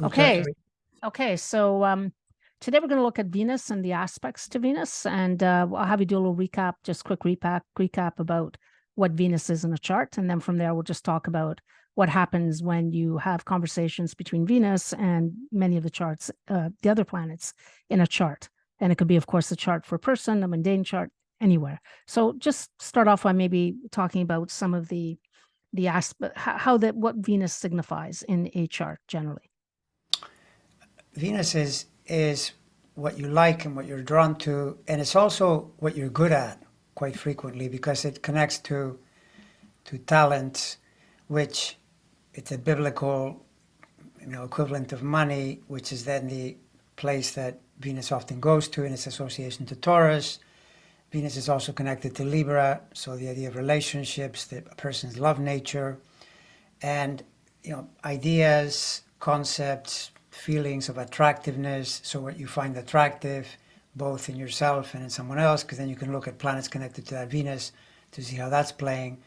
Okay. Okay. So today we're going to look at Venus and the aspects to Venus, and I'll have you do a little recap, just quick recap about what Venus is in a chart, and then from there we'll just talk about what happens when you have conversations between Venus and many of the charts, the other planets in a chart, and it could be, of course, a chart for a person, a mundane chart, anywhere. So just start off by maybe talking about some of the aspect, what Venus signifies in a chart generally. Venus is what you like and what you're drawn to, and it's also what you're good at quite frequently, because it connects to talents, which it's a biblical equivalent of money, which is then the place that Venus often goes to in its association to Taurus. Venus is also connected to Libra, so the idea of relationships, a person's love nature, and ideas, concepts, feelings of attractiveness. So what you find attractive both in yourself and in someone else, because then you can look at planets connected to that Venus to see how that's playing.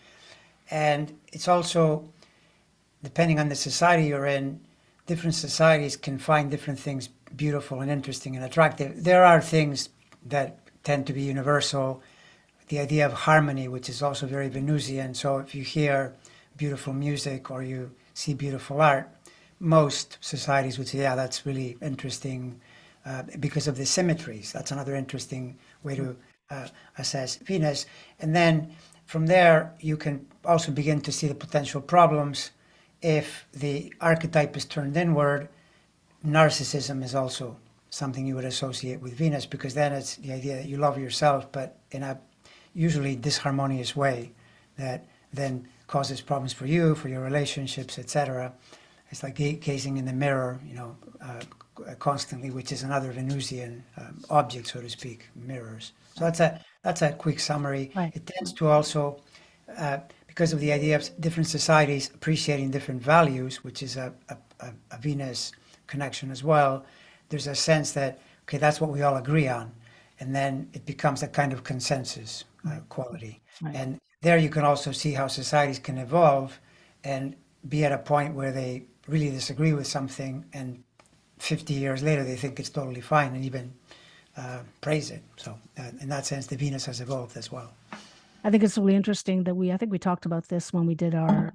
And it's also, depending on the society you're in, different societies can find different things beautiful and interesting and attractive. There are things that tend to be universal. The idea of harmony, which is also very Venusian. So if you hear beautiful music or you see beautiful art, most societies would say, yeah, that's really interesting because of the symmetries. That's another interesting way to assess Venus. And then from there, you can also begin to see the potential problems. If the archetype is turned inward, narcissism is also something you would associate with Venus, because then it's the idea that you love yourself, but in a usually disharmonious way that then causes problems for you, for your relationships, etc. It's like gazing in the mirror, constantly, which is another Venusian object, so to speak, mirrors. So that's a quick summary. Right. It tends to also, because of the idea of different societies appreciating different values, which is a Venus connection as well, there's a sense that, okay, that's what we all agree on. And then it becomes a kind of consensus quality. Right. And there you can also see how societies can evolve and be at a point where they really disagree with something, and 50 years later they think it's totally fine and even praise it. So in that sense, the Venus has evolved as well. I think it's really interesting that I think we talked about this when we did our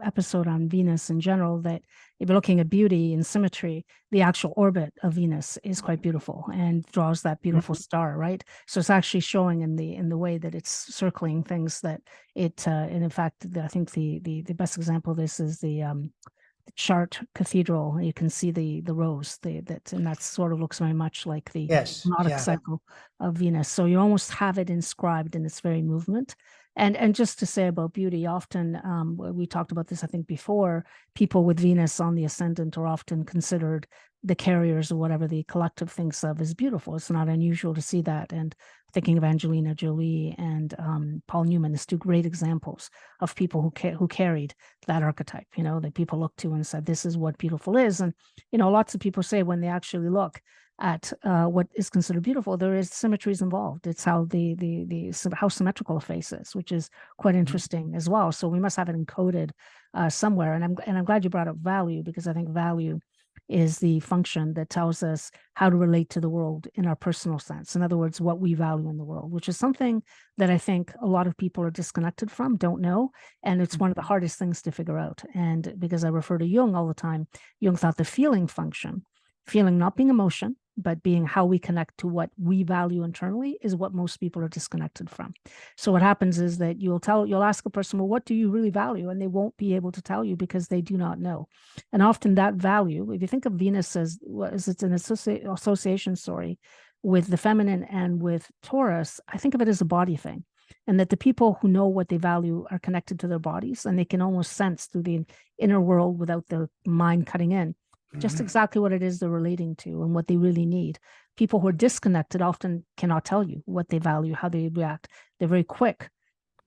episode on Venus in general, that if you're looking at beauty and symmetry, the actual orbit of Venus is quite beautiful and draws that beautiful star, right? So it's actually showing in the way that it's circling things that it, and in fact, I think the best example of this is the Chart Cathedral. You can see the rose and that sort of looks very much like the nautic cycle of Venus. So you almost have it inscribed in its very movement. And just to say about beauty, often we talked about this, I think, before, people with Venus on the ascendant are often considered the carriers of whatever the collective thinks of as beautiful. It's not unusual to see that. And thinking of Angelina Jolie and Paul Newman as two great examples of people who carried that archetype, that people looked to and said, this is what beautiful is. And, lots of people say when they actually look at what is considered beautiful, there is symmetries involved. It's how how symmetrical a face is, which is quite interesting as well. So we must have it encoded somewhere. And I'm glad you brought up value, because I think value is the function that tells us how to relate to the world in our personal sense. In other words, what we value in the world, which is something that I think a lot of people are disconnected from, don't know. And it's one of the hardest things to figure out. And because I refer to Jung all the time, Jung thought the feeling function, feeling not being emotion, but being how we connect to what we value internally, is what most people are disconnected from. So what happens is that you'll ask a person, well, what do you really value? And they won't be able to tell you because they do not know. And often that value, if you think of Venus as it's an association story with the feminine and with Taurus, I think of it as a body thing. And that the people who know what they value are connected to their bodies, and they can almost sense through the inner world without the mind cutting in just exactly what it is they're relating to and what they really need. People who are disconnected often cannot tell you what they value, how they react. They're very quick,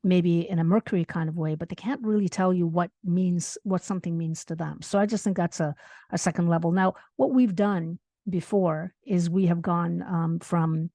maybe in a Mercury kind of way, but they can't really tell you what something means to them. So I just think that's a second level. Now, what we've done before is we have gone from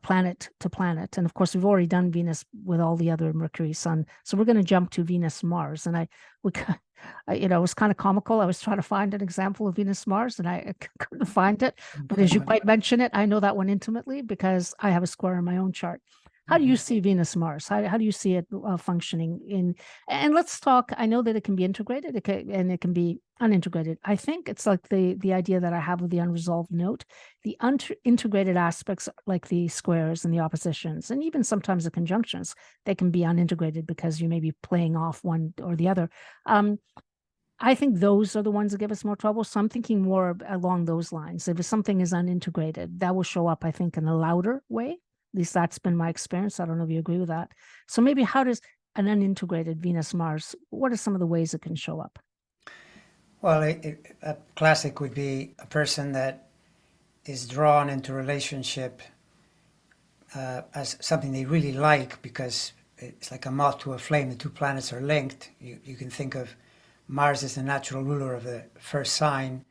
planet to planet. And of course, we've already done Venus with all the other Mercury, Sun. So we're going to jump to Venus, Mars. And it was kind of comical. I was trying to find an example of Venus, Mars, and I couldn't find it. But as you might mention it, I know that one intimately because I have a square in my own chart. How do you see Venus, Mars? How do you see it functioning in? And let's talk. I know that it can be integrated, and it can be unintegrated. I think it's like the idea that I have with the unresolved note. The integrated aspects, like the squares and the oppositions, and even sometimes the conjunctions, they can be unintegrated because you may be playing off one or the other. I think those are the ones that give us more trouble. So I'm thinking more along those lines. If something is unintegrated, that will show up, I think, in a louder way. At least that's been my experience. I don't know if you agree with that. So maybe how does an unintegrated Venus Mars, what are some of the ways it can show up? Well, a classic would be a person that is drawn into relationship as something they really like because it's like a moth to a flame. The two planets are linked. You can think of Mars as the natural ruler of the first sign,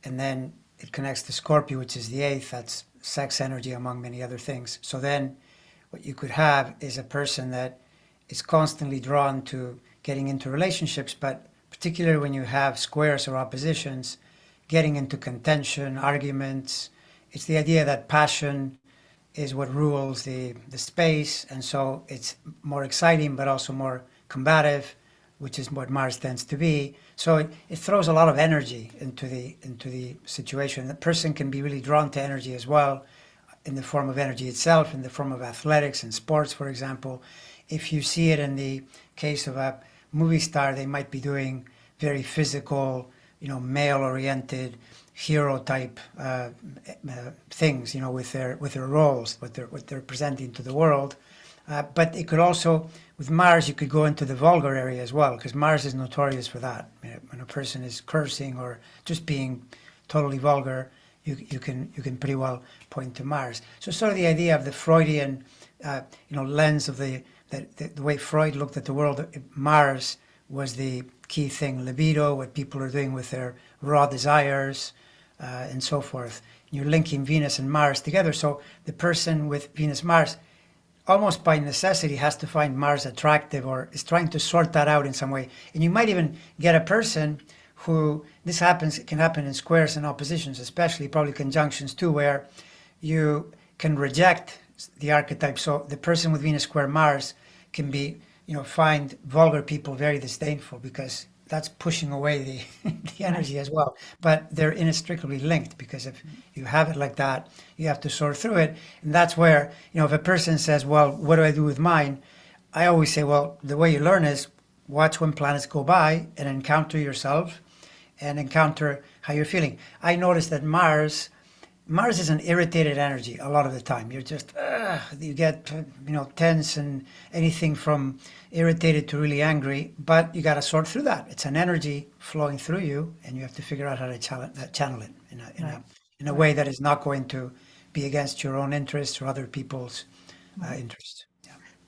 and then it connects to Scorpio, which is the eighth. That's sex energy, among many other things. So then what you could have is a person that is constantly drawn to getting into relationships, but particularly when you have squares or oppositions, getting into contention, arguments. It's the idea that passion is what rules the space, and so it's more exciting but also more combative, which is what Mars tends to be. So it throws a lot of energy into the situation. The person can be really drawn to energy as well, in the form of energy itself, in the form of athletics and sports, for example. If you see it in the case of a movie star, they might be doing very physical, male-oriented, hero-type things, with their roles, what they're presenting to the world. But it could also, with Mars, you could go into the vulgar area as well, because Mars is notorious for that. When a person is cursing or just being totally vulgar, you can pretty well point to Mars. So sort of the idea of the Freudian, lens of the way Freud looked at the world, Mars was the key thing. Libido, what people are doing with their raw desires, and so forth. You're linking Venus and Mars together. So the person with Venus, Mars, almost by necessity has to find Mars attractive or is trying to sort that out in some way. And you might even get a person who, it can happen in squares and oppositions, especially probably conjunctions too, where you can reject the archetype. So the person with Venus square Mars can be, find vulgar people very disdainful because that's pushing away the energy as well. But they're inextricably linked because if you have it like that, you have to sort through it. And that's where, if a person says, well, what do I do with mine? I always say, well, the way you learn is watch when planets go by and encounter yourself and encounter how you're feeling. I noticed that Mars is an irritated energy a lot of the time. You're just, you get, tense and anything from irritated to really angry, but you got to sort through that. It's an energy flowing through you, and you have to figure out how to channel it in a way that is not going to be against your own interests or other people's interests.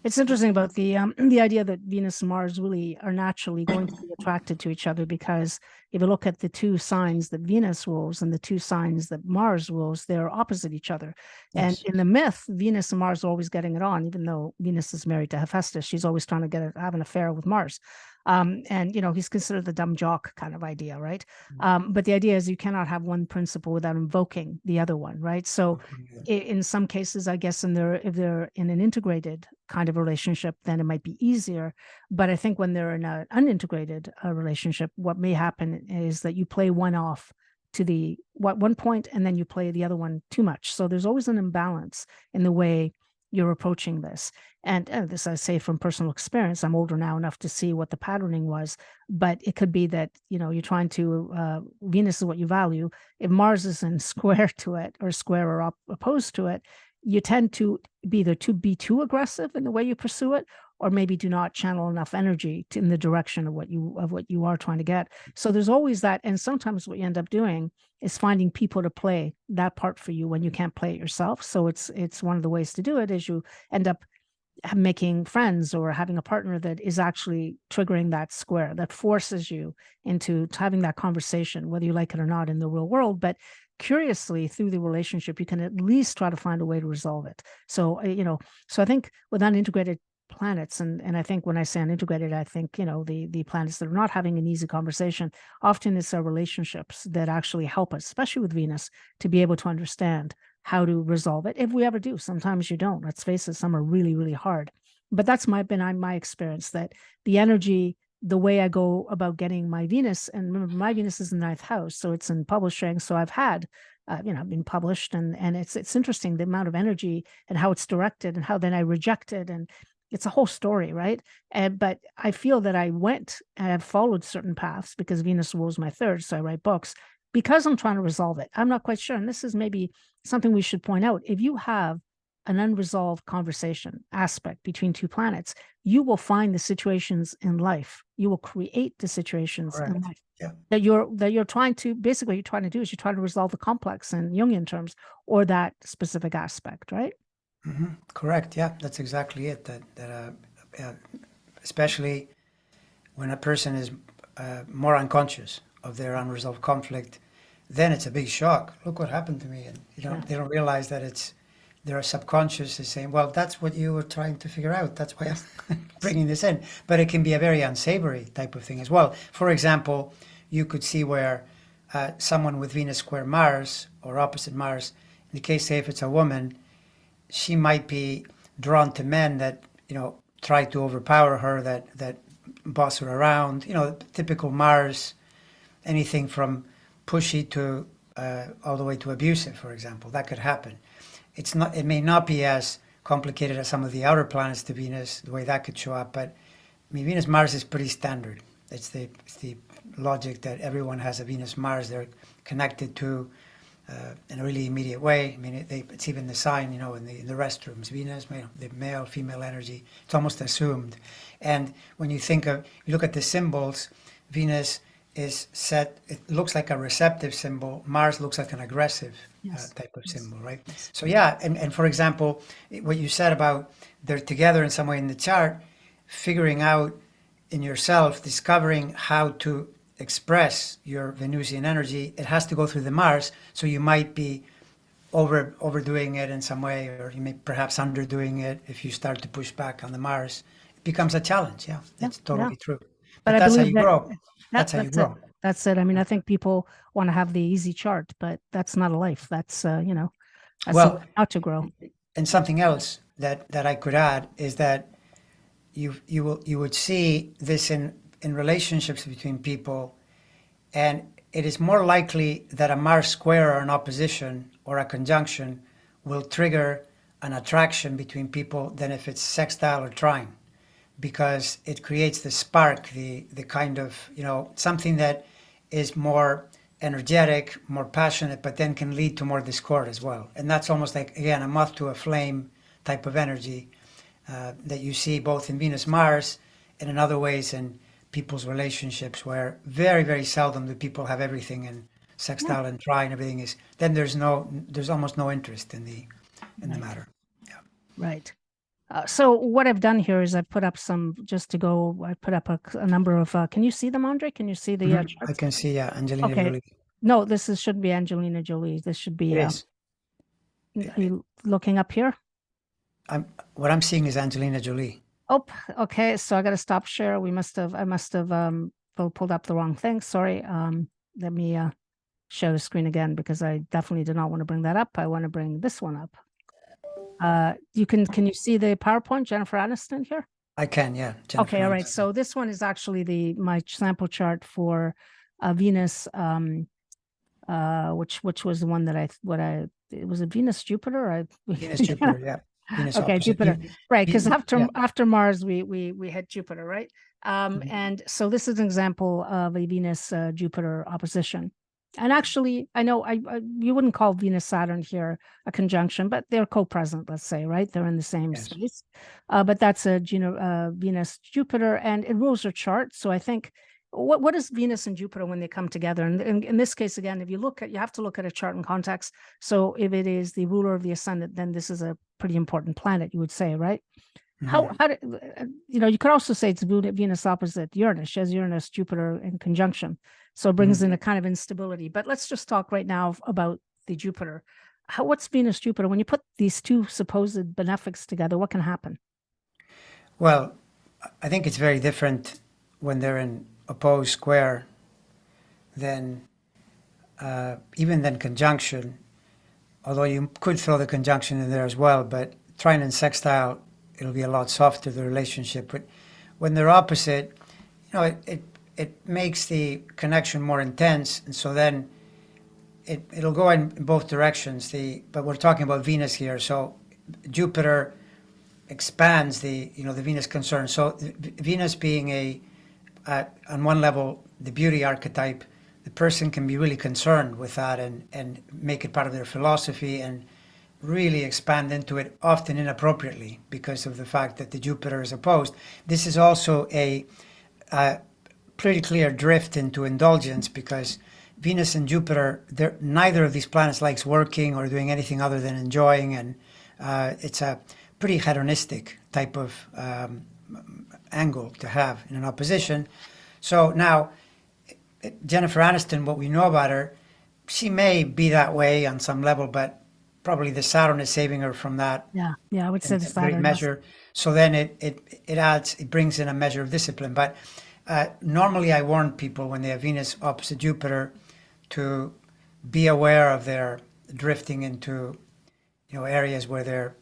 It's interesting about the idea that Venus and Mars really are naturally going to be attracted to each other, because if you look at the two signs that Venus rules and the two signs that Mars rules, they're opposite each other. Yes. And in the myth, Venus and Mars are always getting it on, even though Venus is married to Hephaestus. She's always trying to have an affair with Mars. And, he's considered the dumb jock kind of idea, right? But the idea is you cannot have one principle without invoking the other one, right? So in some cases, I guess, if they're in an integrated kind of relationship, then it might be easier. But I think when they're in an unintegrated relationship, what may happen is that you play one off to one point, and then you play the other one too much. So there's always an imbalance in the way you're approaching this. And this I say from personal experience. I'm older now enough to see what the patterning was, but it could be that, you're trying to, Venus is what you value. If Mars is in square to it or square or opposed to it, you tend to be either to be too aggressive in the way you pursue it, or maybe do not channel enough energy in the direction of what you are trying to get. So there's always that. And sometimes what you end up doing is finding people to play that part for you when you can't play it yourself. So it's one of the ways to do it is you end up making friends or having a partner that is actually triggering that square, that forces you into having that conversation, whether you like it or not in the real world. But curiously through the relationship, you can at least try to find a way to resolve it. So, so I think with unintegrated planets, and I think when I say unintegrated, I think, the planets that are not having an easy conversation, often it's our relationships that actually help us, especially with Venus, to be able to understand how to resolve it. If we ever do, sometimes you don't. Let's face it, some are really, really hard. But that's been my experience, that the energy, the way I go about getting my Venus, and remember, my Venus is in the 9th house, so it's in publishing. So I've had, I've been published, and it's interesting the amount of energy and how it's directed, and how then I reject it, and it's a whole story, right? But I feel that I went and I've followed certain paths because Venus rules my 3rd, so I write books because I'm trying to resolve it. I'm not quite sure, and this is maybe something we should point out. If you have an unresolved conversation aspect between 2 planets, you will find the situations in life. You will create the situations in life that you're trying to, basically what you're trying to do is you're trying to resolve the complex in Jungian terms, or that specific aspect, right? Mm-hmm. Correct. Yeah, that's exactly it. Especially when a person is more unconscious of their unresolved conflict, then it's a big shock. Look what happened to me, and they don't realize that their subconscious is saying, "Well, that's what you were trying to figure out. That's why I'm bringing this in." But it can be a very unsavory type of thing as well. For example, you could see where someone with Venus square Mars or opposite Mars, in the case, say, if it's a woman, she might be drawn to men that try to overpower her, that boss her around. Typical Mars, anything from pushy to all the way to abusive, for example. That could happen. It may not be as complicated as some of the outer planets to Venus, the way that could show up. But I mean, Venus Mars is pretty standard. It's the logic that everyone has a Venus Mars. They're connected to in a really immediate way. I mean, it's even the sign, in the restrooms. Venus, the male, female energy. It's almost assumed. And when you look at the symbols, Venus is set. It looks like a receptive symbol. Mars looks like an aggressive type of symbol, right? Yes. So yeah, and for example, what you said about they're together in some way in the chart, figuring out in yourself, discovering how to express your Venusian energy, it has to go through the Mars. So you might be overdoing it in some way, or you may perhaps underdoing it if you start to push back on the Mars. It becomes a challenge. Yeah, that's totally true. But that's how you grow. That's how you grow. That's it. I mean, I think people want to have the easy chart, but that's not a life. That's that's not to grow. And something else that I could add is that you would see this in relationships between people, and it is more likely that a Mars square or an opposition or a conjunction will trigger an attraction between people than if it's sextile or trine, because it creates the spark, the kind of, something that is more energetic, more passionate, but then can lead to more discord as well. And that's almost like, again, a moth to a flame type of energy that you see both in Venus, Mars, and in other ways in people's relationships, where very, very seldom do people have everything in sextile and trine. Everything is, then there's almost no interest in the matter. Yeah. Right. So what I've done here is I've put up I put up a number of, can you see them, Andre? Can you see the charts? I can see, yeah, Angelina Jolie. No, shouldn't be Angelina Jolie. This should be, are you looking up here? What I'm seeing is Angelina Jolie. Oh, okay. So I got to stop share. I must have pulled up the wrong thing. Sorry. Let me share the screen again, because I definitely did not want to bring that up. I want to bring this one up. Can you see the PowerPoint, Jennifer Aniston here? I can, yeah. Jennifer okay, Aniston. All right. So this one is actually my sample chart for Venus, which was the one that it was a Venus Jupiter. Venus Jupiter, yeah. Venus okay, opposite. Jupiter, right? Because after Mars, we had Jupiter, right? And so this is an example of a Venus Jupiter opposition. And actually, I know you wouldn't call Venus Saturn here a conjunction, but they're co-present, let's say, right? They're in the same space. But that's a Venus Jupiter, and it rules your chart. So I think what is Venus and Jupiter when they come together? And in this case, again, if you have to look at a chart in context. So if it is the ruler of the ascendant, then this is a pretty important planet, you would say, right? How you could also say it's Venus opposite Uranus. She has Uranus, Jupiter in conjunction. So it brings in a kind of instability. But let's just talk right now about the Jupiter. What's Venus Jupiter? When you put these two supposed benefics together, what can happen? Well, I think it's very different when they're in opposed square than even than conjunction. Although you could throw the conjunction in there as well, but trine and sextile, it'll be a lot softer, the relationship. But when they're opposite, it makes the connection more intense, and so then it'll go in both directions. But we're talking about Venus here, so Jupiter expands the Venus concern. So Venus being on one level the beauty archetype, the person can be really concerned with that and make it part of their philosophy and really expand into it, often inappropriately because of the fact that the Jupiter is opposed. This is also a pretty clear drift into indulgence because Venus and Jupiter, neither of these planets likes working or doing anything other than enjoying, and it's a pretty hedonistic type of angle to have in an opposition. So now, Jennifer Aniston, what we know about her, she may be that way on some level, but probably the Saturn is saving her from that. Yeah, I would say the Great Saturn. measure. So then it brings in a measure of discipline. But normally I warn people when they have Venus opposite Jupiter to be aware of their drifting into areas where they're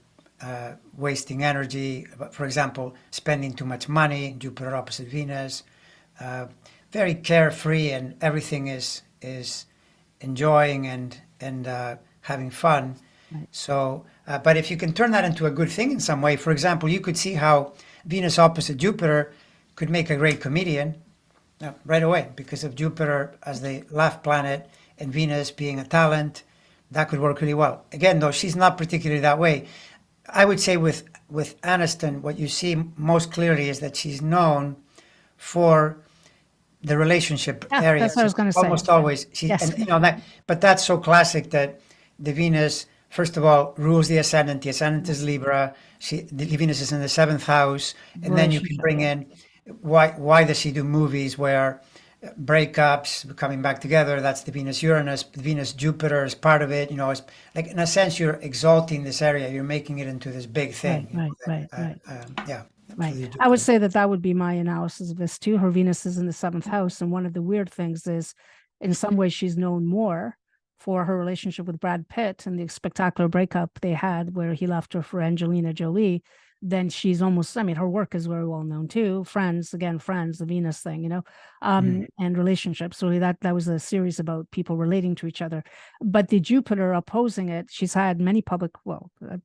wasting energy. For example, spending too much money, Jupiter opposite Venus, very carefree, and everything is enjoying and having fun. Right. So, but if you can turn that into a good thing in some way, for example, you could see how Venus opposite Jupiter could make a great comedian right away because of Jupiter as the laugh planet and Venus being a talent. That could work really well. Again, though, she's not particularly that way. I would say with Aniston, what you see most clearly is that she's known for the relationship area. That's what I was going to say. Almost always, Yes. and but that's so classic that the Venus, first of all, rules the ascendant. The ascendant is Libra. The Venus is in the seventh house, and then you can bring in why does she do movies where breakups, coming back together? That's the Venus Uranus. Venus Jupiter is part of it. It's like in a sense you're exalting this area. You're making it into this big thing. Right. Yeah. Right. I would say that would be my analysis of this too. Her Venus is in the seventh house. And one of the weird things is in some ways she's known more for her relationship with Brad Pitt and the spectacular breakup they had where he left her for Angelina Jolie. Then she's almost, her work is very well known too. Friends, the Venus thing, and relationships. Really that was a series about people relating to each other. But the Jupiter opposing it, she's had many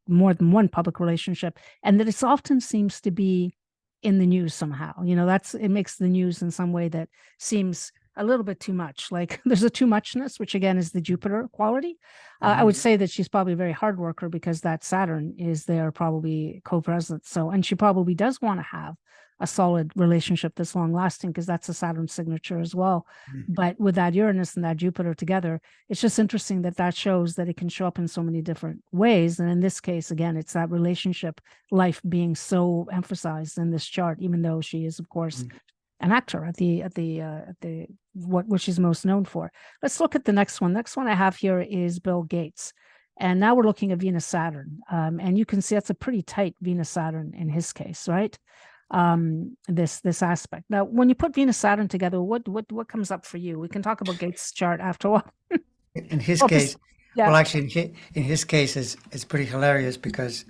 more than one public relationship. And that it often seems to be in the news somehow. It makes the news in some way that seems a little bit too much. Like there's a too muchness, which again is the Jupiter quality. I would say that she's probably a very hard worker because that Saturn is there probably co-present. So, and she probably does want to have a solid relationship that's long lasting because that's a Saturn signature as well. But with that Uranus and that Jupiter together, it's just interesting that shows that it can show up in so many different ways. And in this case, again, it's that relationship life being so emphasized in this chart, even though she is, of course, an actor at the what she's most known for. Let's look at the next one. Next one I have here is Bill Gates. And now we're looking at Venus Saturn. And you can see that's a pretty tight Venus Saturn in his case, right? This aspect. Now, when you put Venus Saturn together, what comes up for you? We can talk about Gates' chart after a while. In his case, well, actually, in his case is pretty hilarious because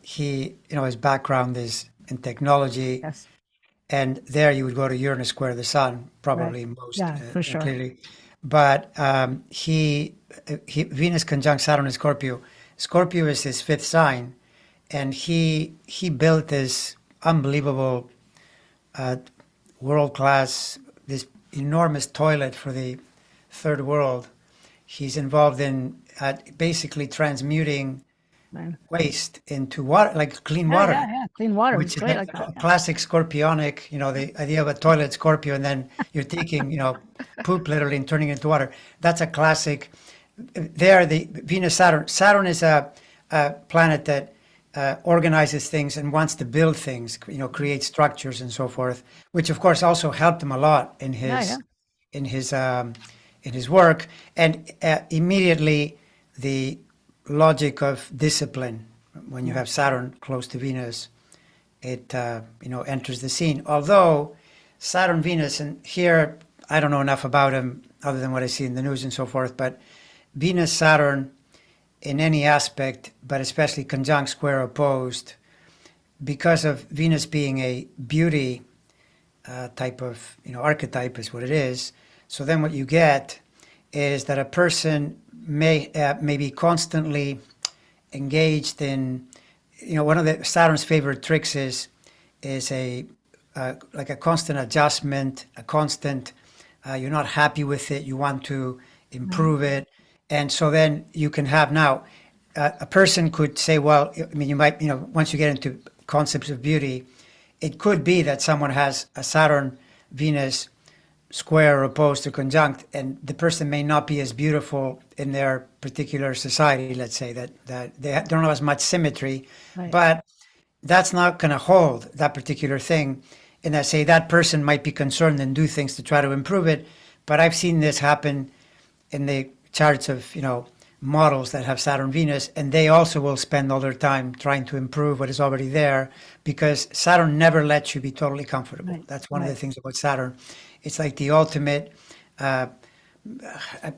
he, his background is in technology. Yes. And there you would go to Uranus square the sun, probably most for sure. clearly. But Venus conjunct Saturn in Scorpio. Scorpio is his fifth sign, and he built this unbelievable, world-class, this enormous toilet for the third world. He's involved in basically transmuting waste into water, like clean water. Yeah, clean water. Which is great like that. classic scorpionic, the idea of a toilet Scorpio, and then you're taking, poop literally and turning it into water. That's a classic. There, the Venus Saturn. Saturn is a planet that organizes things and wants to build things, create structures and so forth, which of course also helped him a lot in his in his work, and immediately the logic of discipline, when you have Saturn close to Venus, it enters the scene. Although Saturn, Venus, and here I don't know enough about him other than what I see in the news and so forth, but Venus, Saturn, in any aspect, but especially conjunct, square, opposed, because of Venus being a beauty type of, archetype is what it is. So then what you get is that a person may be constantly engaged in, one of the Saturn's favorite tricks is a like a constant adjustment, a constant, you're not happy with it, you want to improve it. And so then you can have now, a person could say, well, I mean, you might, once you get into concepts of beauty, it could be that someone has a Saturn, Venus square or opposed to conjunct, and the person may not be as beautiful in their particular society, let's say, that they don't have as much symmetry, but that's not going to hold that particular thing. And that, say, that person might be concerned and do things to try to improve it. But I've seen this happen in the charts of, models that have Saturn, Venus, and they also will spend all their time trying to improve what is already there, because Saturn never lets you be totally comfortable. That's one of the things about Saturn. It's like the ultimate, I'm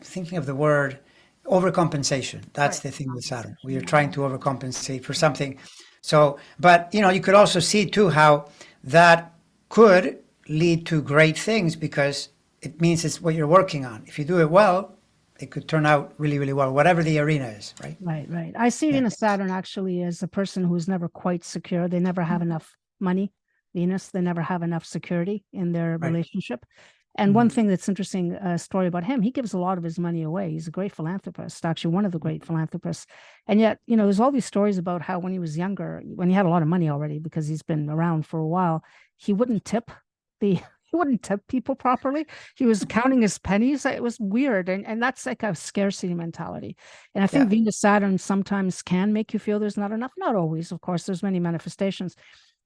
thinking of the word, overcompensation. That's the thing with Saturn, where you're trying to overcompensate for something. So, but, you could also see too how that could lead to great things, because it means it's what you're working on. If you do it well, it could turn out really, really well, whatever the arena is, right? Right. I see Venus Saturn actually as a person who's never quite secure. They never have enough money. Venus, they never have enough security in their relationship. And one thing that's interesting, story about him, he gives a lot of his money away. He's a great philanthropist, actually one of the great philanthropists. And yet, there's all these stories about how when he was younger, when he had a lot of money already, because he's been around for a while, he wouldn't tip people properly. He was counting his pennies. It was weird. And that's like a scarcity mentality. And I think Venus Saturn sometimes can make you feel there's not enough. Not always, of course, there's many manifestations.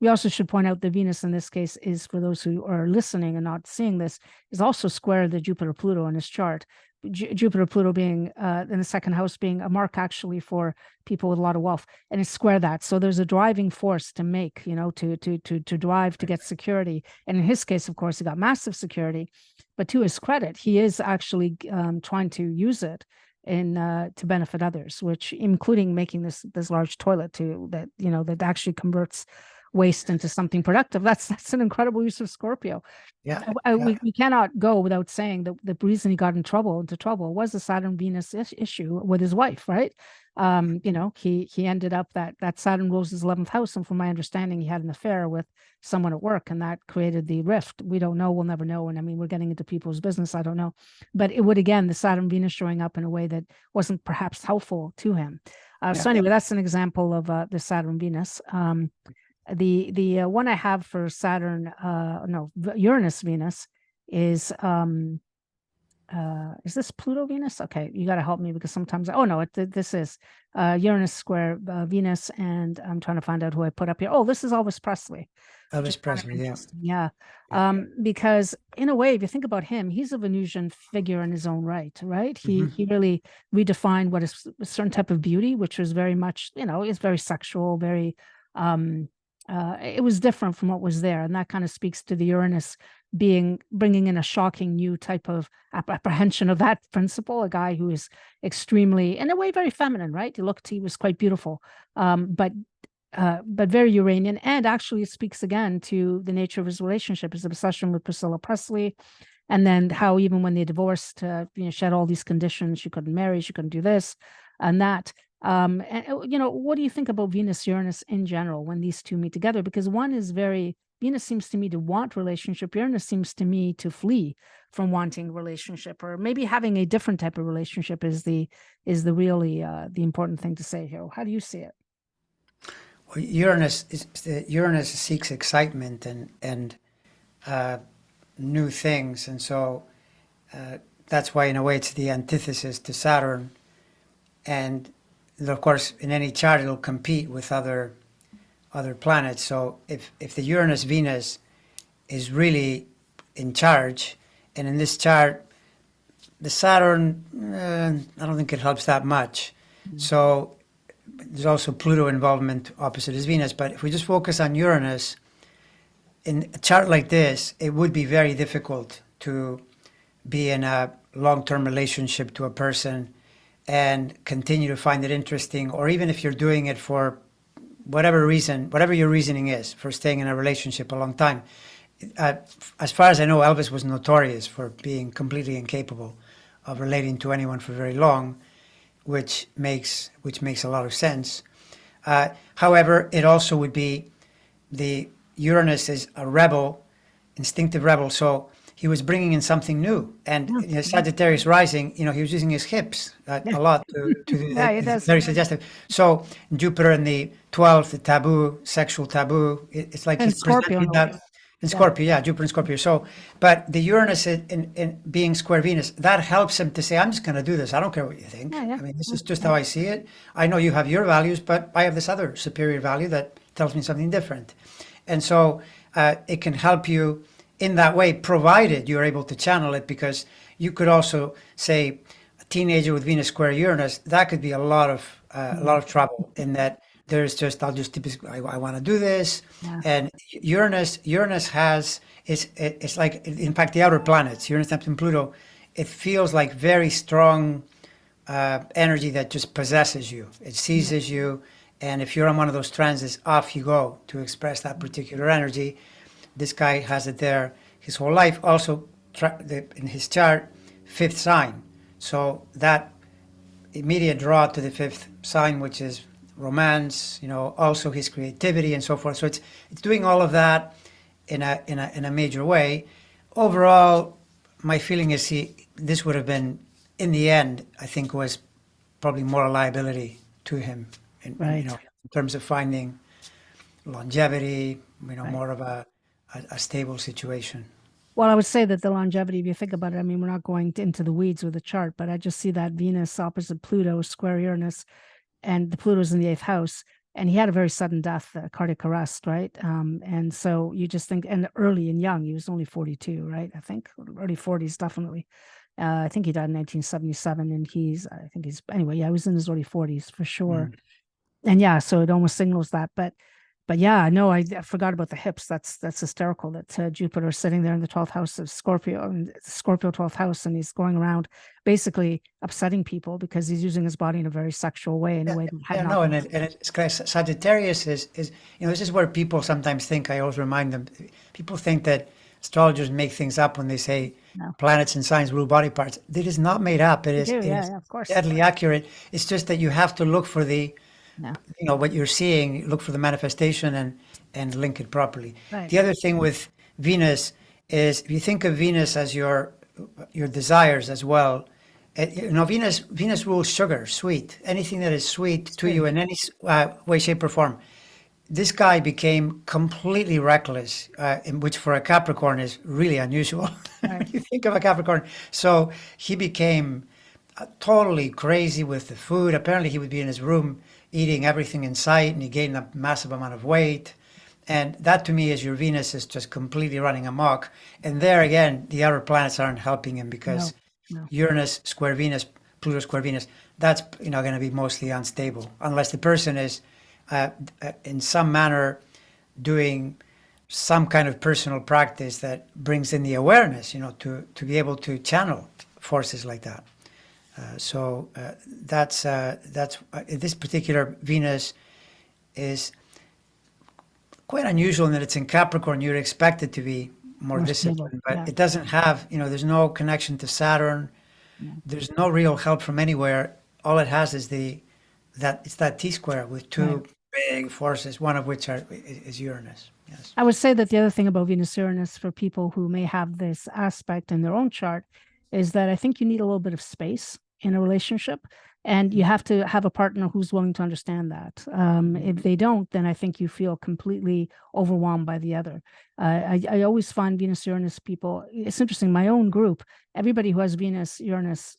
We also should point out that Venus in this case is, for those who are listening and not seeing this, is also square the Jupiter-Pluto in his chart. Jupiter-Pluto being in the second house, being a mark actually for people with a lot of wealth, and it's square that. So there's a driving force to make, to drive to get security. And in his case, of course, he got massive security, but to his credit, he is actually trying to use it to benefit others, which including making this large toilet that actually converts waste into something productive. That's an incredible use of Scorpio. We cannot go without saying that the reason he got into trouble was the Saturn Venus issue with his wife, right? He ended up that Saturn rules his 11th house, and from my understanding, he had an affair with someone at work, and that created the rift. We don't know. We'll never know. And I mean, we're getting into people's business. I don't know, but it would, again, the Saturn Venus showing up in a way that wasn't perhaps helpful to him. So anyway, that's an example of the Saturn Venus. The one I have for Saturn, Uranus Venus is this Pluto Venus? Okay, you got to help me, because sometimes, this is Uranus square Venus, and I'm trying to find out who I put up here. Oh, this is Elvis Presley. Elvis Presley, because in a way, if you think about him, he's a Venusian figure in his own right? He really redefined what is a certain type of beauty, which was very much, is very sexual, very it was different from what was there, and that kind of speaks to the Uranus bringing in a shocking new type of apprehension of that principle. A guy who is extremely, in a way, very feminine, right? He was quite beautiful, but very Uranian, and actually it speaks again to the nature of his relationship, his obsession with Priscilla Presley, and then how even when they divorced, she had all these conditions. She couldn't marry, she couldn't do this and that. And what do you think about Venus Uranus in general when these two meet together? Because one is Venus seems to me to want relationship. Uranus seems to me to flee from wanting relationship, or maybe having a different type of relationship is the really the important thing to say here. How do you see it? Well, Uranus seeks excitement and new things, and so that's why in a way it's the antithesis to Saturn. And of course, in any chart, it'll compete with other planets. So if the Uranus-Venus is really in charge, and in this chart, the Saturn, I don't think it helps that much. So there's also Pluto involvement opposite is Venus. But if we just focus on Uranus, in a chart like this, it would be very difficult to be in a long-term relationship to a person and continue to find it interesting, or even if you're doing it for whatever reason, whatever your reasoning is for staying in a relationship a long time. As far as I know, Elvis was notorious for being completely incapable of relating to anyone for very long, which makes a lot of sense. However, it also would be the Uranus is a rebel, instinctive rebel, so he was bringing in something new. And Sagittarius rising, he was using his hips a lot to do Yeah, that. it does. Very suggestive. So Jupiter in the 12th, the taboo, sexual taboo, it's like And he's Scorpio presenting in a way. that in Scorpio, yeah, Jupiter and Scorpio. So, but the Uranus in being square Venus, that helps him to say, I'm just going to do this. I don't care what you think. Yeah, yeah. I mean, this is just how I see it. I know you have your values, but I have this other superior value that tells me something different. And so it can help you in that way, provided you're able to channel it, because you could also say a teenager with Venus square Uranus, that could be a lot of trouble in that there's just, I'll just typically, I want to do this. Yeah. And Uranus has, it's like, in fact, the outer planets, Uranus, Neptune, Pluto, it feels like very strong energy that just possesses you. It seizes you. And if you're on one of those transits, off you go to express that particular energy. This guy has it there his whole life. Also, in his chart, fifth sign. So that immediate draw to the fifth sign, which is romance, also his creativity and so forth. So it's doing all of that in a major way. Overall, my feeling is this would have been, in the end, I think was probably more a liability to him. Right. In terms of finding longevity, more of a stable situation. Well, I would say that the longevity, if you think about it, I mean, we're not going into the weeds with the chart, but I just see that Venus opposite Pluto, square Uranus, and the Pluto's in the 8th house. And he had a very sudden death, cardiac arrest, right? And so you just think, and early and young, he was only 42, right? I think early 40s, definitely. I think he died in 1977, and anyway, yeah, he was in his early 40s for sure. And yeah, so it almost signals that, but yeah, no, I forgot about the hips. That's hysterical that Jupiter is sitting there in the 12th house of Scorpio, and Scorpio 12th house, and he's going around basically upsetting people because he's using his body in a very sexual way, in a way that had not been. And it's Sagittarius is this is where people sometimes think, I always remind them, people think that astrologers make things up when they say planets and signs rule body parts. It is not made up. It is of course, deadly accurate. It's just that you have to look for the what you're seeing, look for the manifestation and link it properly. Right. The other thing with Venus is, if you think of Venus as your desires as well, Venus rules sugar, sweet, anything that is sweet to you in any way, shape, or form. This guy became completely reckless, which for a Capricorn is really unusual. Right. You think of a Capricorn. So he became totally crazy with the food. Apparently he would be in his room eating everything in sight, and he gained a massive amount of weight. And that to me is your Venus is just completely running amok. And there again, the outer planets aren't helping him, because Uranus square Venus, Pluto square Venus, that's going to be mostly unstable unless the person is in some manner doing some kind of personal practice that brings in the awareness, to be able to channel forces like that. So that's this particular Venus is quite unusual in that it's in Capricorn. You'd expect it to be more disciplined, but it doesn't have, there's no connection to Saturn. There's no real help from anywhere. All it has is it's that T-square with two big forces, one of which is Uranus. Yes. I would say that the other thing about Venus Uranus for people who may have this aspect in their own chart is that I think you need a little bit of space in a relationship, and you have to have a partner who's willing to understand that. If they don't, then I think you feel completely overwhelmed by the other. I always find Venus Uranus people, it's interesting, my own group, everybody who has Venus Uranus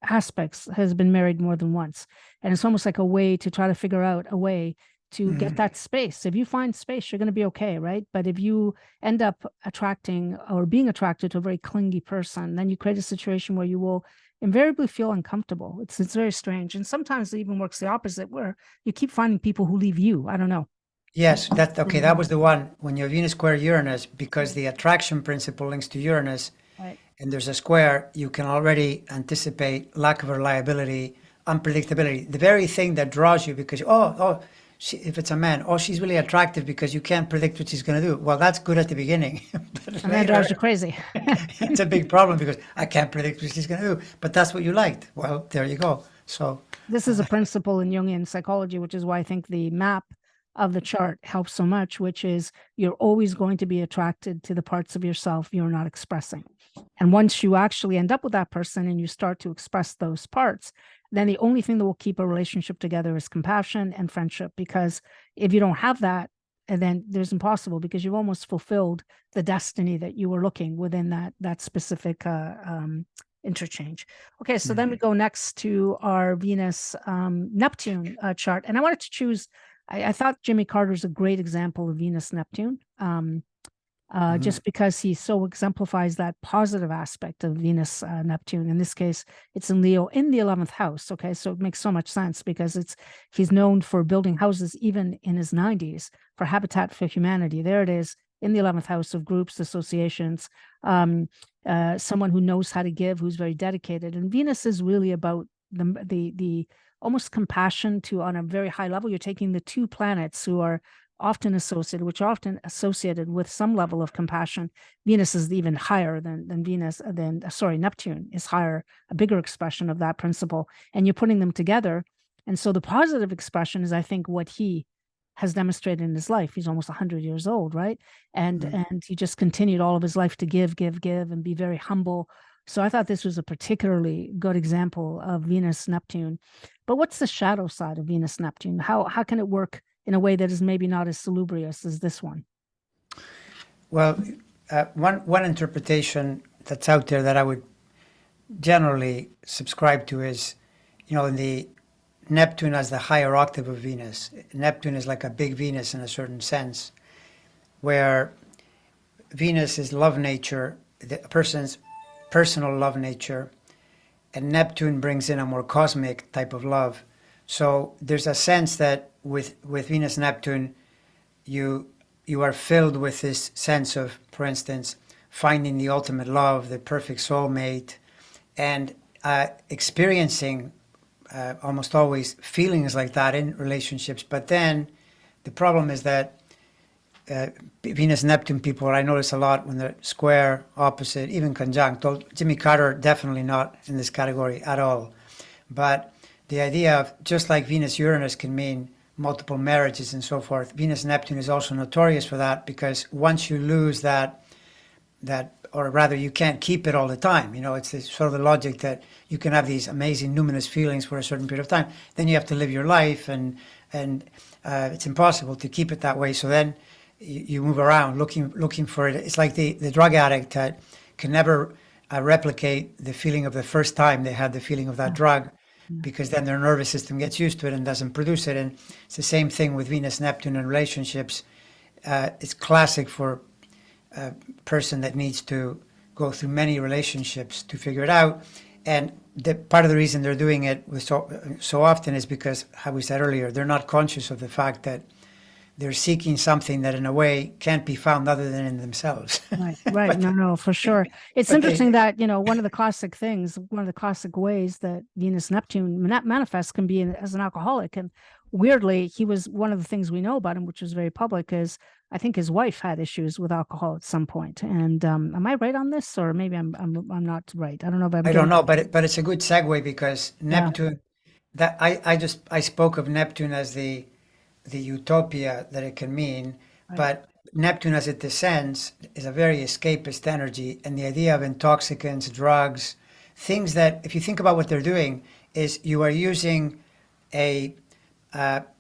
aspects has been married more than once. And it's almost like a way to try to figure out a way to get that space. If you find space, you're going to be okay, right? But if you end up attracting or being attracted to a very clingy person, then you create a situation where you will invariably feel uncomfortable. It's very strange. And sometimes it even works the opposite, where you keep finding people who leave you. I don't know. Yes, that okay. That was the one when you have Venus square Uranus, because the attraction principle links to Uranus, Right. and there's a square. You can already anticipate lack of reliability, unpredictability. The very thing that draws you, because if it's a man, oh, she's really attractive because you can't predict what she's going to do. Well, that's good at the beginning, but And that drives later you crazy. it's a big problem because I can't predict what she's going to do. But that's what you liked. Well, there you go. So This is a principle in Jungian psychology, which is why I think the map of the chart helps so much, which is you're always going to be attracted to the parts of yourself you're not expressing. And once you actually end up with that person and you start to express those parts, then the only thing that will keep a relationship together is compassion and friendship. Because if you don't have that, and then there's impossible, because you've almost fulfilled the destiny that you were looking within that specific interchange. Okay, so then we go next to our Venus Neptune chart, and I wanted to choose. I thought Jimmy Carter's a great example of Venus Neptune, just because he so exemplifies that positive aspect of Venus Neptune. In this case, it's in Leo in the 11th house. Okay, so it makes so much sense because he's known for building houses even in his 90s for Habitat for Humanity. There it is in the 11th house of groups, associations, someone who knows how to give, who's very dedicated. And Venus is really about the almost compassion to on a very high level. You're taking the two planets who are often associated, which are often associated with some level of compassion. Venus is even higher than Neptune is higher, a bigger expression of that principle. And you're putting them together. And so the positive expression is, I think, what he has demonstrated in his life. He's almost 100 years old, right? And he just continued all of his life to give, and be very humble. So I thought this was a particularly good example of Venus Neptune. But what's the shadow side of Venus Neptune? How can it work in a way that is maybe not as salubrious as this one? Well, one interpretation that's out there that I would generally subscribe to is, in the Neptune as the higher octave of Venus. Neptune is like a big Venus in a certain sense, where Venus is love nature, the person's personal love nature, and Neptune brings in a more cosmic type of love. So there's a sense that with Venus Neptune, you are filled with this sense of, for instance, finding the ultimate love, the perfect soulmate, and experiencing almost always feelings like that in relationships. But then the problem is that Venus Neptune people, I notice a lot when they're square, opposite, even conjunct. Jimmy Carter definitely not in this category at all. But the idea of, just like Venus Uranus can mean multiple marriages and so forth, Venus Neptune is also notorious for that, because once you lose that, or rather you can't keep it all the time. It's sort of the logic that you can have these amazing numinous feelings for a certain period of time. Then you have to live your life, and it's impossible to keep it that way. So then you move around looking for it. It's like the drug addict that can never replicate the feeling of the first time they had the feeling of that drug, because then their nervous system gets used to it and doesn't produce it. And it's the same thing with Venus Neptune and relationships. It's classic for a person that needs to go through many relationships to figure it out. And part of the reason they're doing it so often is because, how we said earlier, they're not conscious of the fact that they're seeking something that in a way can't be found other than in themselves. Right. No, for sure. It's interesting that, one of the classic ways that Venus Neptune manifests can be as an alcoholic. And weirdly, he was one of the things we know about him, which was very public, is I think his wife had issues with alcohol at some point. And am I right on this, or maybe I'm not right? I don't know if I don't know, but it's a good segue, because Neptune, that I spoke of Neptune as the utopia that it can mean, but Neptune as it descends is a very escapist energy, and the idea of intoxicants, drugs, things that, if you think about what they're doing, is you are using a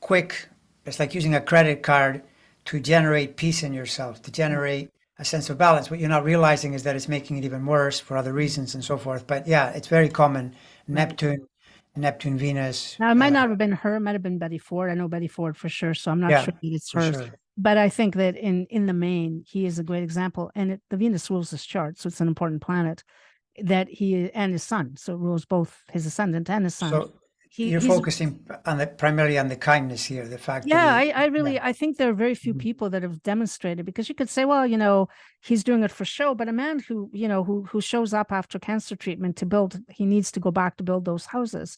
quick, it's like using a credit card to generate peace in yourself, to generate a sense of balance. What you're not realizing is that it's making it even worse for other reasons and so forth. But yeah, it's very common. Neptune Neptune, Venus. Now, it might not have been her, it might have been Betty Ford. I know Betty Ford for sure, so I'm not Yeah, sure that it's for hers. sure. But I think that in the main, he is a great example. And the Venus rules his chart, so it's an important planet that he and his sun. So it rules both his ascendant and his sun. So you're He's focusing on primarily on the kindness here, the fact that yeah, he, I yeah. really I think there are very few Mhm. people that have demonstrated, because you could say, well, he's doing it for show, but a man who shows up after cancer treatment to build, he needs to go back to build those houses.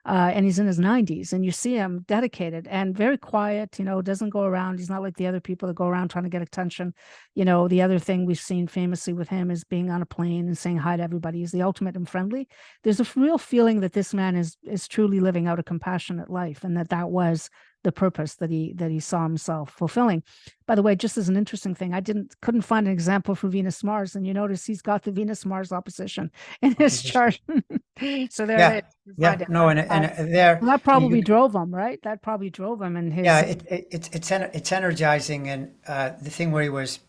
And he's in his 90s, and you see him dedicated and very quiet, doesn't go around. He's not like the other people that go around trying to get attention. The other thing we've seen famously with him is being on a plane and saying hi to everybody. He's the ultimate and friendly. There's a real feeling that this man is truly living out a compassionate life, and that was the purpose that he saw himself fulfilling. By the way, just as an interesting thing, couldn't find an example for Venus Mars, and you notice he's got the Venus Mars opposition in his Opposition. chart. So there it Yeah, is. You yeah, find it. no, and there, That I mean, probably drove him, right? That probably drove him and yeah, his. it's energizing, and the thing where he was,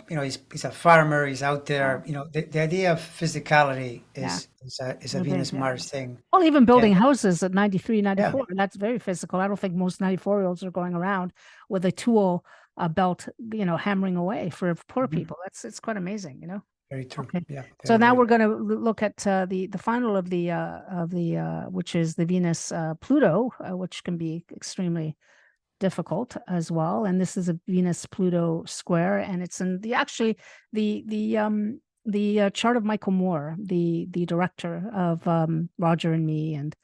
he's a farmer, he's out there, the idea of physicality Yeah. is a Venus Mars thing. Well, even Yeah, building houses at 93, yeah, 94, that's very physical. I don't think most 94-year-olds are going around with a tool belt, hammering away for poor mhm, people. It's quite amazing. very true. Okay. Yeah, So very, now very. we're going to look at the final of the which is the Venus Pluto, which can be extremely difficult as well. And this is a Venus Pluto square, and it's in the chart of Michael Moore, the director of Roger and Me, and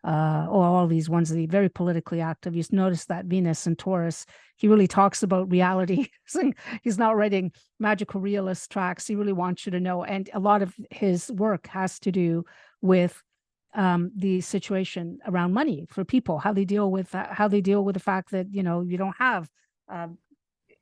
all these ones, the very politically active. You notice that Venus and Taurus, he really talks about reality. He's not writing magical realist tracks. He really wants you to know. And a lot of his work has to do with the situation around money for people, how they deal with the fact that, you don't have um,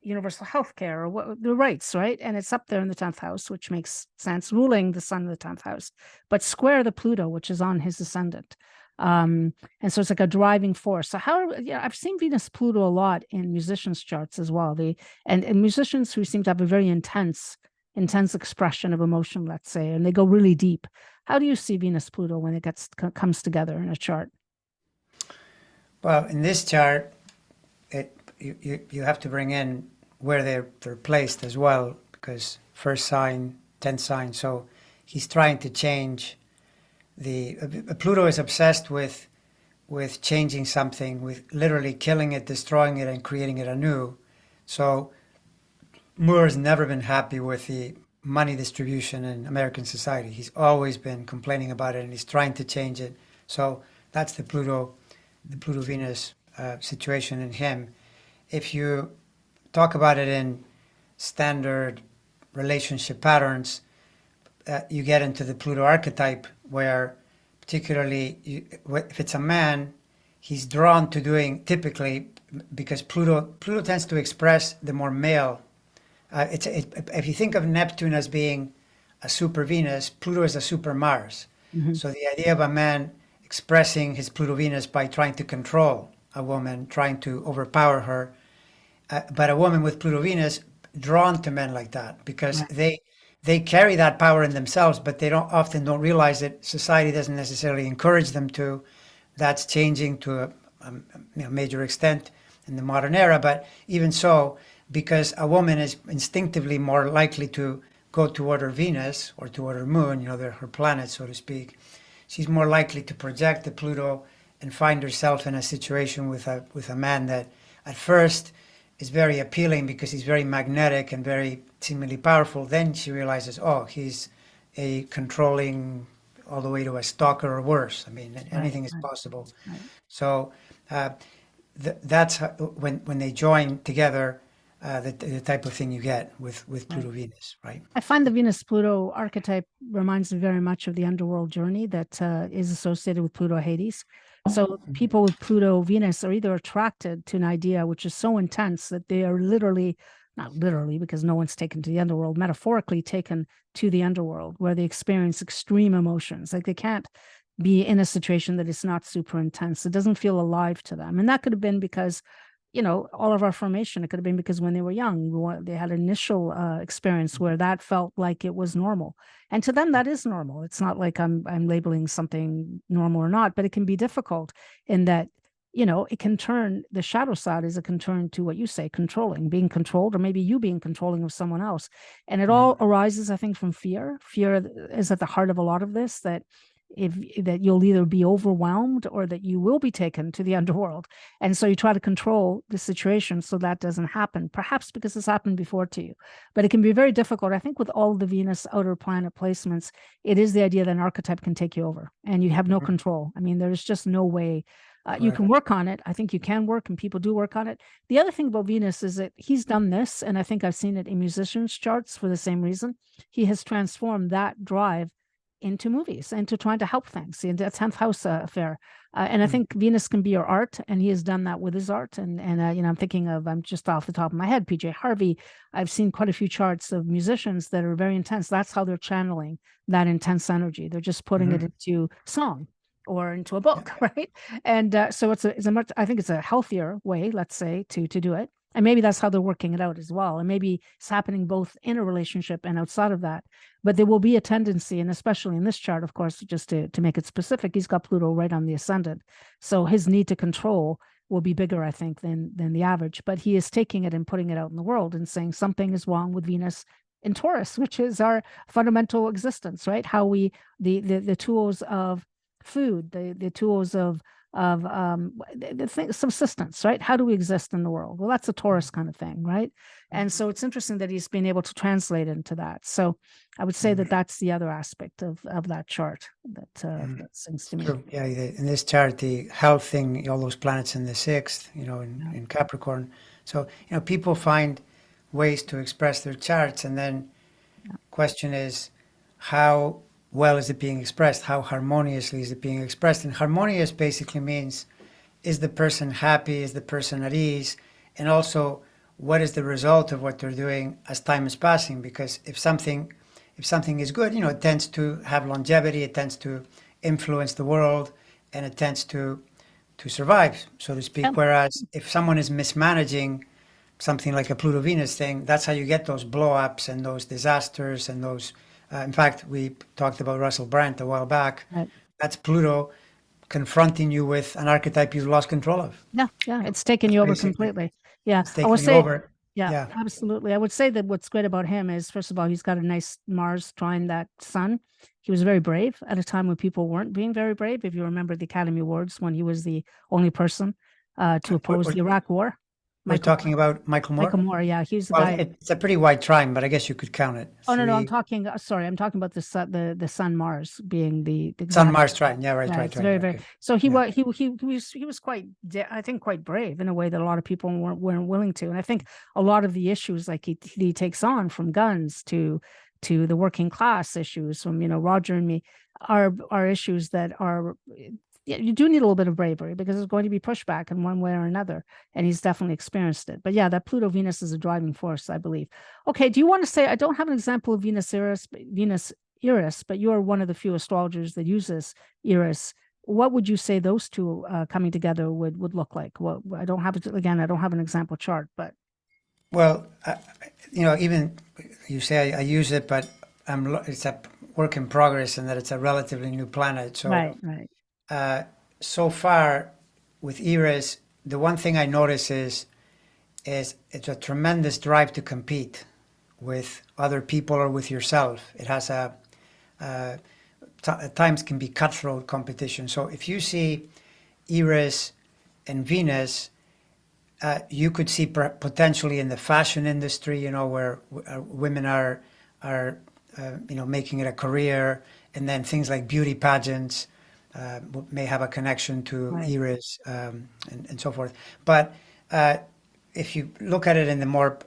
universal health care or what the rights, right? And it's up there in the 10th house, which makes sense, ruling the sun in the 10th house, but square the Pluto, which is on his ascendant. And so it's like a driving force. So I've seen Venus Pluto a lot in musicians' charts as well. And musicians who seem to have a very intense expression of emotion, let's say, and they go really deep. How do you see Venus Pluto when it comes together in a chart? Well, in this chart, you have to bring in where they're placed as well, because first sign, 10th sign. So he's trying to change Pluto is obsessed with changing something, with literally killing it, destroying it, and creating it anew. So Moore's never been happy with the money distribution in American society. He's always been complaining about it, and he's trying to change it. So that's the Pluto Venus situation in him. If you talk about it in standard relationship patterns, you get into the Pluto archetype, where particularly if it's a man, he's drawn to doing typically, because Pluto tends to express the more male. If you think of Neptune as being a super Venus, Pluto is a super Mars. Mm-hmm. So the idea of a man expressing his Pluto Venus by trying to control a woman, trying to overpower her, but a woman with Pluto Venus drawn to men like that, because they carry that power in themselves, but they often don't realize it. Society doesn't necessarily encourage them to. That's changing to a major extent in the modern era. But even so, because a woman is instinctively more likely to go toward her Venus or toward her moon, they're her planets, so to speak, she's more likely to project the Pluto and find herself in a situation with a man that at first is very appealing because he's very magnetic and very seemingly powerful. Then she realizes, oh, he's a controlling all the way to a stalker or worse. I mean, anything is possible. Right. So that's when they join together, the type of thing you get with Pluto Venus, right? I find the Venus Pluto archetype reminds me very much of the underworld journey that is associated with Pluto Hades. So people with Pluto Venus are either attracted to an idea which is so intense that they are literally, not literally, because no one's taken to the underworld, metaphorically taken to the underworld, where they experience extreme emotions. Like they can't be in a situation that is not super intense. It doesn't feel alive to them. And that could have been because all of our formation. It could have been because when they were young, they had initial experience where that felt like it was normal. And to them, that is normal. It's not like I'm labeling something normal or not, but it can be difficult in that, it can turn, the shadow side is it can turn to what you say, controlling, being controlled, or maybe you being controlling of someone else. And it all arises, I think, from fear. Fear is at the heart of a lot of this, that that you'll either be overwhelmed or that you will be taken to the underworld. And so you try to control the situation so that doesn't happen, perhaps because it's happened before to you. But it can be very difficult. I think with all the Venus outer planet placements, it is the idea that an archetype can take you over and you have no control. I mean, there's just no way. You can work on it. I think you can work, and people do work on it. The other thing about Venus is that he's done this, and I think I've seen it in musicians' charts for the same reason. He has transformed that drive into movies and to trying to help things. The 10th house affair. And I think Venus can be your art, and he has done that with his art. And I'm thinking of, I'm just off the top of my head, PJ Harvey. I've seen quite a few charts of musicians that are very intense. That's how they're channeling that intense energy. They're just putting it into song or into a book, right? And so it's a much, I think it's a healthier way, let's say, to do it. And maybe that's how they're working it out as well. And maybe it's happening both in a relationship and outside of that. But there will be a tendency, and especially in this chart, of course, just to make it specific, he's got Pluto right on the ascendant. So his need to control will be bigger, I think, than the average. But he is taking it and putting it out in the world and saying something is wrong with Venus in Taurus, which is our fundamental existence, right? How we, the tools of food, the tools of the thing, subsistence, right? How do we exist in the world? Well, that's a Taurus kind of thing, right? And so it's interesting that he's been able to translate into that. So I would say that that's the other aspect of that chart that seems to me. True. Yeah, in this chart, the health thing, all those planets in the sixth, in Capricorn. So, people find ways to express their charts, and then question is, how well is it being expressed? How harmoniously is it being expressed? And harmonious basically means, is the person happy? Is the person at ease? And also, what is the result of what they're doing as time is passing? Because if something is good, it tends to have longevity, it tends to influence the world, and it tends to survive, so to speak. Whereas if someone is mismanaging something like a Pluto Venus thing, that's how you get those blow-ups and those disasters and those. In fact, we talked about Russell Brand a while back. Right. That's Pluto confronting you with an archetype you've lost control of. Yeah, it's taken you over completely. Yeah, I would say over. Yeah, absolutely. I would say that what's great about him is, first of all, he's got a nice Mars trine that sun. He was very brave at a time when people weren't being very brave. If you remember the Academy Awards, when he was the only person to oppose the Iraq War. We're talking about Michael Moore? Michael Moore, yeah. He's the guy. It's a pretty wide trine, but I guess you could count it. Oh, no, I'm talking about the Sun Mars being the Sun Mars trine. Yeah, right. Very, very. So he was quite, I think, quite brave in a way that a lot of people weren't willing to. And I think a lot of the issues like he takes on, from guns to the working class issues, from Roger and me, are issues that are. You do need a little bit of bravery, because there's going to be pushback in one way or another, and he's definitely experienced it. But yeah, that Pluto Venus is a driving force, I believe. Okay, do you want to say, I don't have an example of Venus Eris, but you are one of the few astrologers that uses Eris. What would you say those two coming together would look like? Well, I don't have an example chart, but. Well, even you say I use it, but it's a work in progress, and that it's a relatively new planet. So right. So far with Eris, the one thing I notice is it's a tremendous drive to compete with other people or with yourself. It has at times can be cutthroat competition. So if you see Eris and Venus, you could see potentially in the fashion industry, where women are making it a career, and then things like beauty pageants. May have a connection to Eris and so forth. But if you look at it in the more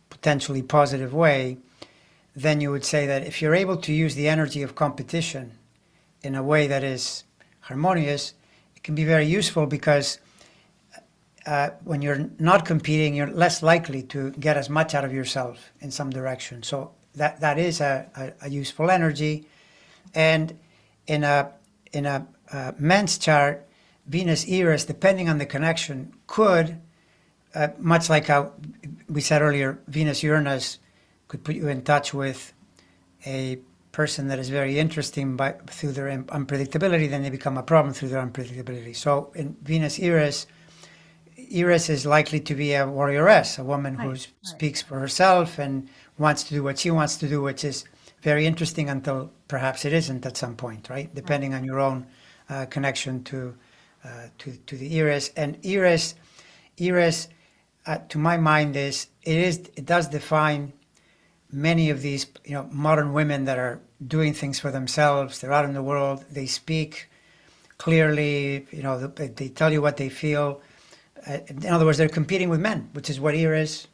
potentially positive way, then you would say that if you're able to use the energy of competition in a way that is harmonious, it can be very useful, because when you're not competing, you're less likely to get as much out of yourself in some direction. So that is a useful energy. And in a men's chart, Venus Eris, depending on the connection, could much like how we said earlier, Venus Uranus could put you in touch with a person that is very interesting through their unpredictability, then they become a problem through their unpredictability. So in Venus Eris, Eris is likely to be a warrioress, a woman who speaks for herself and wants to do what she wants to do, which is very interesting until perhaps it isn't at some point, right? Depending on your own connection to the Eris. And Eris, to my mind, it does define many of these, modern women that are doing things for themselves. They're out in the world. They speak clearly. They tell you what they feel. In other words, they're competing with men, which is what Eris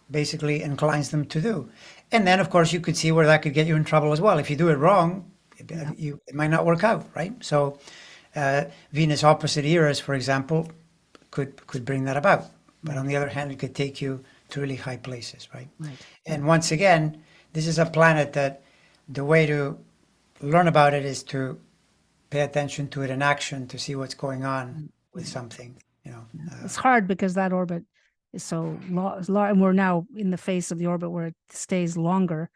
basically inclines them to do. And then, of course, you could see where that could get you in trouble as well. If you do it wrong, it might not work out, right? So Venus opposite Eris, for example, could bring that about. But on the other hand, it could take you to really high places, right? And once again, this is a planet that the way to learn about it is to pay attention to it in action, to see what's going on with something. It's hard because that orbit is so long, and we're now in the face of the orbit where it stays longer.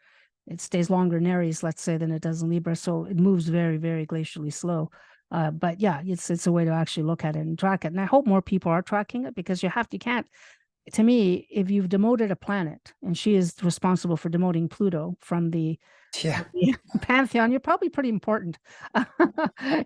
It stays longer in Aries, let's say, than it does in Libra. So it moves very, very glacially slow. But yeah, it's a way to actually look at it and track it. And I hope more people are tracking it, because you can't, to me, if you've demoted a planet, and she is responsible for demoting Pluto from the pantheon, you're probably pretty important.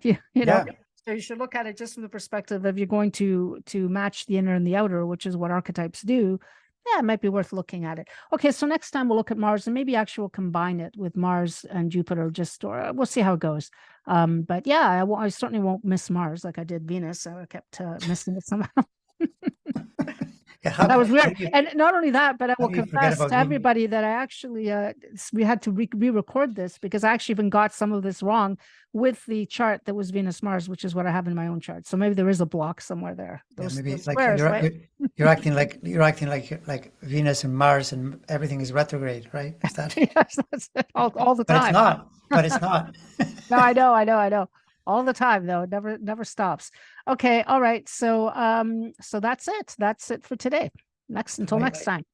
you know. So you should look at it just from the perspective of you're going to match the inner and the outer, which is what archetypes do. Yeah, it might be worth looking at it. Okay, so next time we'll look at Mars, and maybe actually we'll combine it with Mars and Jupiter, or we'll see how it goes. But yeah, I certainly won't miss Mars like I did Venus. So I kept missing it somehow. That was weird. And not only that, but I will confess to everybody that I actually, we had to re-record this, because I actually even got some of this wrong with the chart that was Venus Mars, which is what I have in my own chart. So maybe there is a block somewhere there. Maybe it's like you're acting like Venus and Mars and everything is retrograde, right? Is that? Yes, that's it, all the time. But it's not. No, I know. All the time, though. It never stops. Okay. All right. So, so that's it. That's it for today. Until next time.